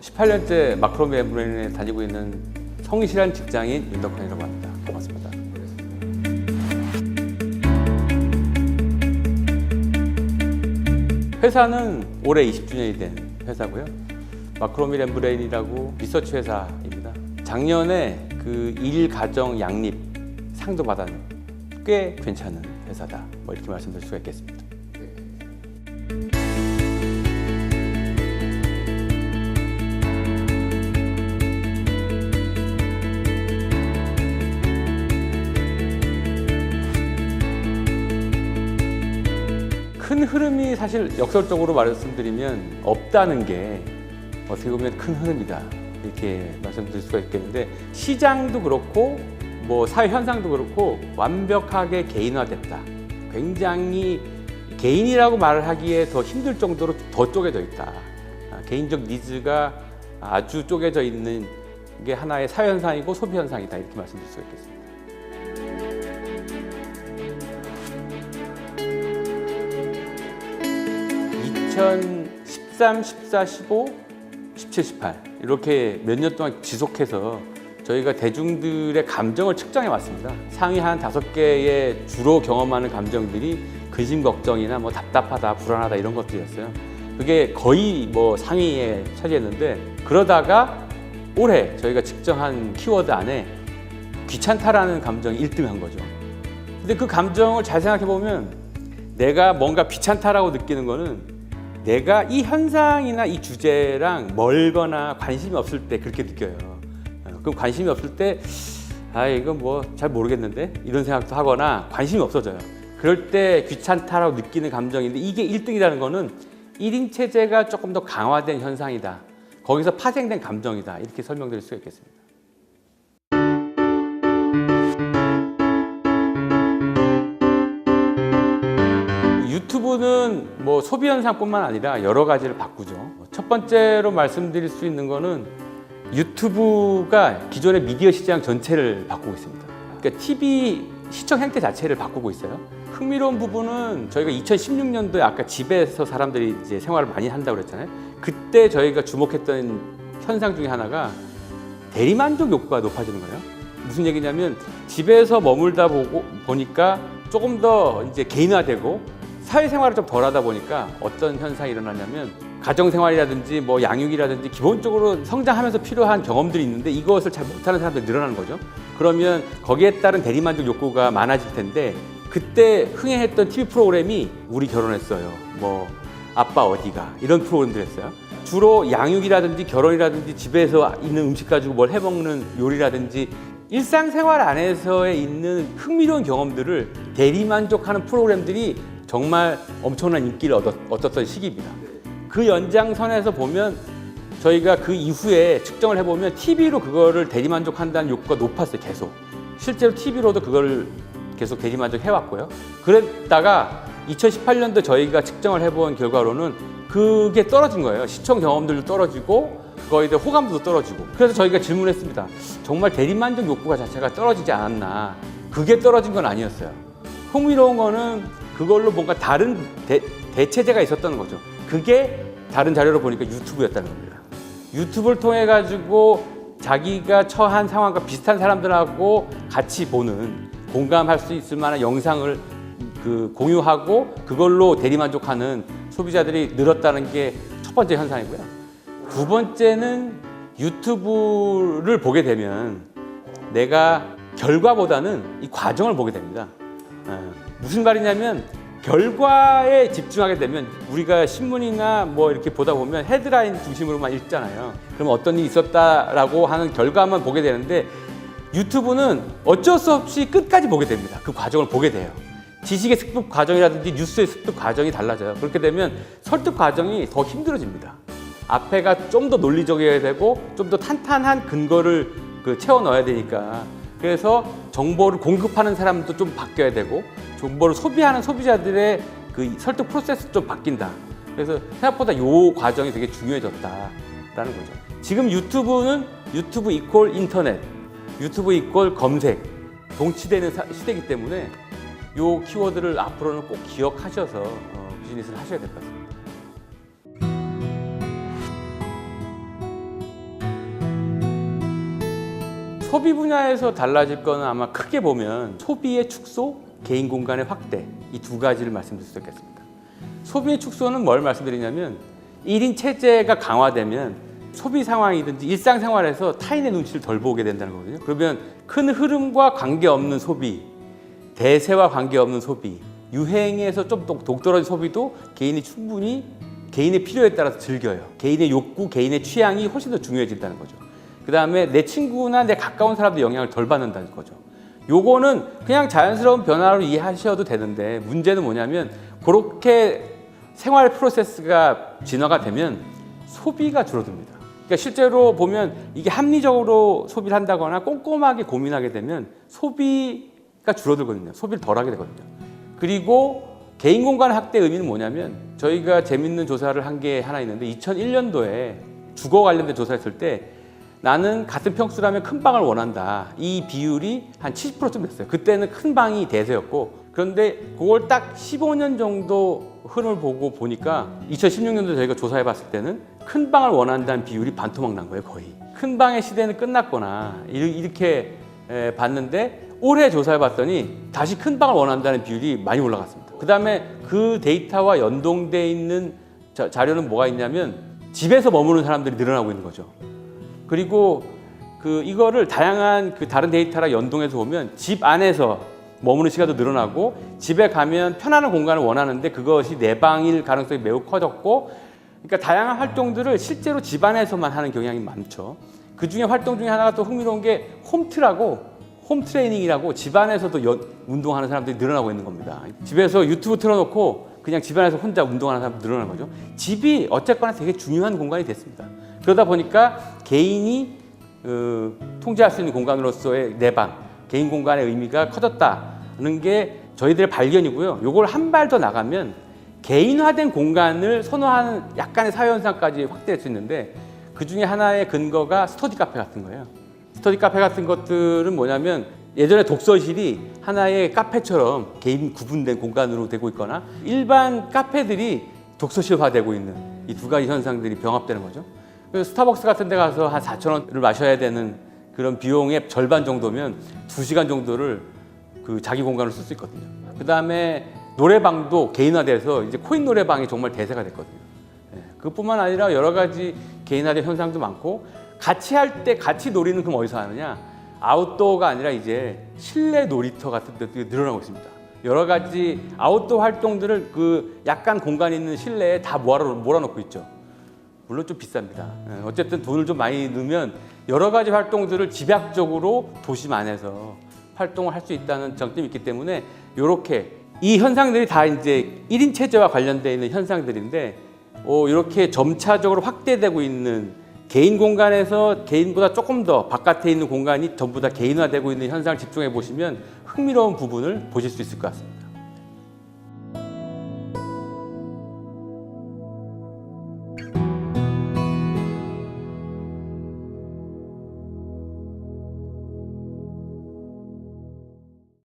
18년째 마크로미 엠브레인에 다니고 있는 성실한 직장인 윤덕환이라고 합니다. 반갑습니다. 회사는 올해 20주년이 된 회사고요. 마크로미 엠브레인이라고 리서치 회사입니다. 작년에 그 일, 가정, 양립 상도 받았는 꽤 괜찮은 회사다. 뭐 이렇게 말씀드릴 수가 있겠습니다. 큰 흐름이 사실 역설적으로 말씀드리면 없다는 게 어떻게 보면 큰 흐름이다 이렇게 말씀드릴 수가 있겠는데, 시장도 그렇고 뭐 사회 현상도 그렇고 완벽하게 개인화됐다. 굉장히 개인이라고 말을 하기에 더 힘들 정도로 더 쪼개져 있다. 개인적 니즈가 아주 쪼개져 있는 게 하나의 사회 현상이고 소비 현상이다 이렇게 말씀드릴 수가 있겠습니다. 2013, 14, 15, 17, 18 이렇게 몇 년 동안 지속해서 저희가 대중들의 감정을 측정해 왔습니다. 상위 한 5개의 주로 경험하는 감정들이 근심, 걱정이나 뭐 답답하다, 불안하다 이런 것들이었어요. 그게 거의 뭐 상위에 차지했는데, 그러다가 올해 저희가 측정한 키워드 안에 귀찮다라는 감정이 1등한 거죠. 근데 그 감정을 잘 생각해 보면 내가 뭔가 귀찮다라고 느끼는 거는 내가 이 현상이나 이 주제랑 멀거나 관심이 없을 때 그렇게 느껴요. 그럼 관심이 없을 때 이건 뭐 잘 모르겠는데 이런 생각도 하거나 관심이 없어져요. 그럴 때 귀찮다라고 느끼는 감정인데, 이게 1등이라는 거는 1인 체제가 조금 더 강화된 현상이다. 거기서 파생된 감정이다. 이렇게 설명드릴 수가 있겠습니다. 유튜브는 뭐 소비 현상뿐만 아니라 여러 가지를 바꾸죠. 첫 번째로 말씀드릴 수 있는 거는 유튜브가 기존의 미디어 시장 전체를 바꾸고 있습니다. 그러니까 TV 시청 행태 자체를 바꾸고 있어요. 흥미로운 부분은 저희가 2016년도에 아까 집에서 사람들이 이제 생활을 많이 한다고 그랬잖아요. 그때 저희가 주목했던 현상 중에 하나가 대리만족 욕구가 높아지는 거예요. 무슨 얘기냐면 집에서 머물다 보니까 조금 더 이제 개인화되고 사회생활을 좀 덜 하다 보니까 어떤 현상이 일어나냐면, 가정생활이라든지 뭐 양육이라든지 기본적으로 성장하면서 필요한 경험들이 있는데 이것을 잘 못하는 사람들이 늘어나는 거죠. 그러면 거기에 따른 대리만족 욕구가 많아질 텐데, 그때 흥행했던 TV 프로그램이 우리 결혼했어요, 뭐 아빠 어디가, 이런 프로그램들 했어요. 주로 양육이라든지 결혼이라든지 집에서 있는 음식 가지고 뭘 해먹는 요리라든지 일상생활 안에서에 있는 흥미로운 경험들을 대리만족하는 프로그램들이 정말 엄청난 인기를 얻었던 시기입니다. 그 연장선에서 보면 저희가 그 이후에 측정을 해보면 TV로 그거를 대리만족한다는 욕구가 높았어요. 계속. 실제로 TV로도 그걸 계속 대리만족 해왔고요. 그랬다가 2018년도 저희가 측정을 해본 결과로는 그게 떨어진 거예요. 시청 경험들도 떨어지고 거기에 대한 호감도도 떨어지고. 그래서 저희가 질문했습니다. 정말 대리만족 욕구가 자체가 떨어지지 않았나. 그게 떨어진 건 아니었어요. 흥미로운 거는 그걸로 뭔가 다른 대체제가 있었던 거죠. 그게 다른 자료로 보니까 유튜브였다는 겁니다. 유튜브를 통해 가지고 자기가 처한 상황과 비슷한 사람들하고 같이 보는, 공감할 수 있을 만한 영상을 공유하고 그걸로 대리만족하는 소비자들이 늘었다는 게 첫 번째 현상이고요. 두 번째는 유튜브를 보게 되면 내가 결과보다는 이 과정을 보게 됩니다. 무슨 말이냐면, 결과에 집중하게 되면 우리가 신문이나 뭐 이렇게 보다 보면 헤드라인 중심으로만 읽잖아요. 그럼 어떤 일이 있었다라고 하는 결과만 보게 되는데, 유튜브는 어쩔 수 없이 끝까지 보게 됩니다. 그 과정을 보게 돼요. 지식의 습득 과정이라든지 뉴스의 습득 과정이 달라져요. 그렇게 되면 설득 과정이 더 힘들어집니다. 앞에가 좀 더 논리적이어야 되고 좀 더 탄탄한 근거를 채워 넣어야 되니까, 그래서 정보를 공급하는 사람도 좀 바뀌어야 되고 정보를 소비하는 소비자들의 그 설득 프로세스도 좀 바뀐다. 그래서 생각보다 이 과정이 되게 중요해졌다라는 거죠. 지금 유튜브는 유튜브 이퀄 인터넷, 유튜브 이퀄 검색 동치되는 시대이기 때문에 이 키워드를 앞으로는 꼭 기억하셔서 비즈니스를 하셔야 될 것 같습니다. 소비 분야에서 달라질 거는 아마 크게 보면 소비의 축소, 개인 공간의 확대, 이 두 가지를 말씀드릴 수 있겠습니다. 소비의 축소는 뭘 말씀드리냐면 1인 체제가 강화되면 소비 상황이든지 일상생활에서 타인의 눈치를 덜 보게 된다는 거거든요. 그러면 큰 흐름과 관계없는 소비, 대세와 관계없는 소비, 유행에서 좀 동떨어진 소비도 개인이 충분히 개인의 필요에 따라서 즐겨요. 개인의 욕구, 개인의 취향이 훨씬 더 중요해진다는 거죠. 그 다음에 내 친구나 내 가까운 사람도 영향을 덜 받는다는 거죠. 요거는 그냥 자연스러운 변화로 이해하셔도 되는데 문제는 뭐냐면 그렇게 생활 프로세스가 진화가 되면 소비가 줄어듭니다. 그러니까 실제로 보면 이게 합리적으로 소비를 한다거나 꼼꼼하게 고민하게 되면 소비가 줄어들거든요. 소비를 덜 하게 되거든요. 그리고 개인 공간 확대의 의미는 뭐냐면 저희가 재밌는 조사를 한 게 하나 있는데 2001년도에 주거 관련된 조사했을 때 나는 같은 평수라면 큰 방을 원한다. 이 비율이 한 70%쯤 됐어요. 그때는 큰 방이 대세였고 그런데 그걸 딱 15년 정도 흐름을 보고 보니까 2016년도 저희가 조사해 봤을 때는 큰 방을 원한다는 비율이 반토막 난 거예요. 거의. 큰 방의 시대는 끝났거나 이렇게 봤는데 올해 조사해 봤더니 다시 큰 방을 원한다는 비율이 많이 올라갔습니다. 그 다음에 그 데이터와 연동돼 있는 자료는 뭐가 있냐면 집에서 머무는 사람들이 늘어나고 있는 거죠. 그리고 이거를 다양한 다른 데이터랑 연동해서 보면 집 안에서 머무는 시간도 늘어나고 집에 가면 편안한 공간을 원하는데 그것이 내 방일 가능성이 매우 커졌고 그러니까 다양한 활동들을 실제로 집 안에서만 하는 경향이 많죠. 그 중에 활동 중에 하나가 또 흥미로운 게 홈 트레이닝이라고 집 안에서도 운동하는 사람들이 늘어나고 있는 겁니다. 집에서 유튜브 틀어놓고 그냥 집 안에서 혼자 운동하는 사람들이 늘어나는 거죠. 집이 어쨌거나 되게 중요한 공간이 됐습니다. 그러다 보니까 개인이 통제할 수 있는 공간으로서의 내 방, 개인 공간의 의미가 커졌다는 게 저희들의 발견이고요. 이걸 한 발 더 나가면 개인화된 공간을 선호하는 약간의 사회현상까지 확대할 수 있는데 그 중에 하나의 근거가 스터디 카페 같은 거예요. 스터디 카페 같은 것들은 뭐냐면 예전에 독서실이 하나의 카페처럼 개인 구분된 공간으로 되고 있거나 일반 카페들이 독서실화되고 있는 이 두 가지 현상들이 병합되는 거죠. 그래서 스타벅스 같은 데 가서 한 4,000원을 마셔야 되는 그런 비용의 절반 정도면 2시간 정도를 자기 공간을 쓸 수 있거든요. 그 다음에 노래방도 개인화돼서 이제 코인 노래방이 정말 대세가 됐거든요. 그것뿐만 아니라 여러 가지 개인화된 현상도 많고 같이 할 때 같이 놀이는 그럼 어디서 하느냐? 아웃도어가 아니라 이제 실내 놀이터 같은 데도 늘어나고 있습니다. 여러 가지 아웃도어 활동들을 약간 공간 있는 실내에 다 몰아놓고 있죠. 물론 좀 비쌉니다. 어쨌든 돈을 좀 많이 넣으면 여러 가지 활동들을 집약적으로 도심 안에서 활동을 할 수 있다는 장점이 있기 때문에 이렇게 이 현상들이 다 이제 1인 체제와 관련되어 있는 현상들인데 이렇게 점차적으로 확대되고 있는 개인 공간에서 개인보다 조금 더 바깥에 있는 공간이 전부 다 개인화되고 있는 현상을 집중해 보시면 흥미로운 부분을 보실 수 있을 것 같습니다.